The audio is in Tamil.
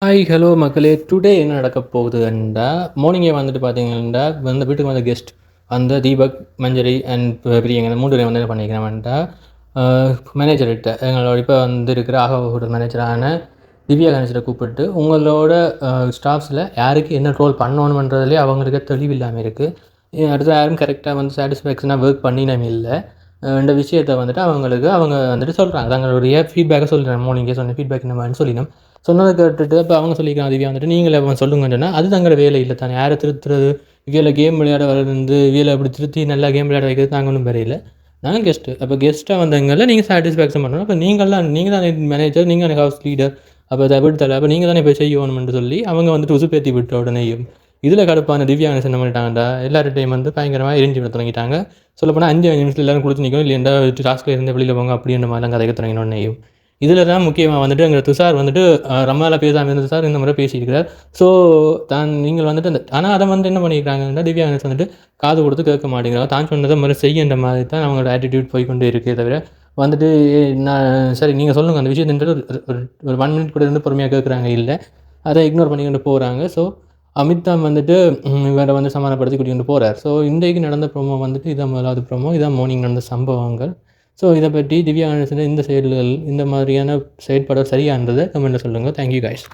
ஹாய் ஹலோ மக்களே, டுடே என்ன நடக்க போகுதுன்னா மார்னிங்கே வந்துட்டு பார்த்தீங்கன்னா வந்து வீட்டுக்கு வந்த கெஸ்ட் அந்த தீபக், மஞ்சரி அண்ட் பிரியங்க இந்த 3 பேரும் வந்து என்ன பண்ணிக்கிறேன்டா மேனேஜர்கிட்ட எங்களோட இப்போ வந்து இருக்கிற ஆகவோட மேனேஜரான திவ்யா கணேசரை கூப்பிட்டு உங்களோட ஸ்டாஃப்ஸில் யாருக்கு என்ன ரோல் பண்ணணுன்றதுலேயே அவங்களுக்கு தெளிவில்லாமல் இருக்குது. அடுத்து யாரும் கரெக்டாக வந்து சாட்டிஸ்ஃபேக்ஷனாக ஒர்க் பண்ணினமே இல்லை. இந்த விஷயத்தை வந்துட்டு அவங்க வந்துட்டு சொல்கிறாங்க. தங்களுடைய ஃபீட்பேக்கை சொல்கிறேன். மார்னிங்கே சொன்ன ஃபீட்பேக் இந்த மாதிரி சொல்லினோம். சொன்னதை கேட்டுட்டு இப்போ அவங்க சொல்லிக்கிறாங்க திவ்யா வந்துட்டு நீங்களே சொல்லுங்கன்னு சொன்னால் அது தங்களோட வேலை இல்லை தானே. யாரை திருத்துறது, இவியில் கேம் விளையாட வர்றது, இவியில் அப்படி திருத்தி நல்லா கேம் விளையாட வைக்கிறது நாங்கள் ஒன்றும் வரையில. நாங்கள் கெஸ்ட்டு. அப்போ கெஸ்ட்டாக வந்தவங்கள நீங்கள் சாட்டிஸ்ஃபேக்ஷன் பண்ணணும். அப்போ நீங்கள் தான் மேனேஜர், நீங்கள் ஹவுஸ் லீடர். அப்போ அதை விட்டு தர அப்போ நீங்கள் தானே போய் செய்யணும்னு சொல்லி அவங்க வந்துட்டு உசுப்பேற்றி விட்ட உடனேயும் இதில் கடுப்பான திவ்யா கணேசன் என்ன பண்ணிட்டாங்கடா எல்லார்டையும் வந்து பயங்கரமாக எரிஞ்சு விட தொடங்கிட்டாங்க. சொல்லப்போனால் 5 நிமிஷத்தில் எல்லோரும் கொடுத்து நிற்கும் இல்லையா டாஸ்கில் இருந்து வெளியில் போங்க அப்படின்ற மாதிரிலாம் கதைக்க தொடங்கினோடனேயும் இதில் தான் முக்கியமாக வந்துட்டு எங்கள் துஷார் வந்துட்டு ரம்மாவில் பேசாமல் இருந்த சார் இந்த முறை பேசியிருக்கிறார். ஸோ நீங்கள் வந்துட்டு ஆனால் அதை வந்து என்ன பண்ணியிருக்காங்கன்னா திவ்யா கணேசன் வந்துட்டு காது கொடுத்து கேட்க மாட்டேங்கிறாங்க. தான் சொன்னதை முறை செய்யன்ற மாதிரி தான் அவங்களோட ஆட்டிடியூட் போய்கொண்டே இருக்கே தவிர வந்துட்டு நான் சரி நீங்கள் சொல்லுங்கள் அந்த விஷயத்துன்றது ஒரு 1 மினிட் கூட இருந்து பொறுமையாக கேட்குறாங்க இல்லை, அதை இக்னோர் பண்ணிக்கிட்டு போகிறாங்க. ஸோ அமிதாப் வந்துட்டு வேறு வந்து சமாதானப்படுத்தி கூட்டிகிட்டு போகிறார். ஸோ இன்றைக்கு நடந்த ப்ரோமோ வந்துட்டு இதான் முதலாவது ப்ரோமோ, இதான் மார்னிங் நடந்த சம்பவங்கள். ஸோ இதை பற்றி திவ்யா கணேசன் இந்த செயல்கள் இந்த மாதிரியான செயல்பாடு சரியானதை கமெண்ட்டில் சொல்லுங்கள். Thank you guys.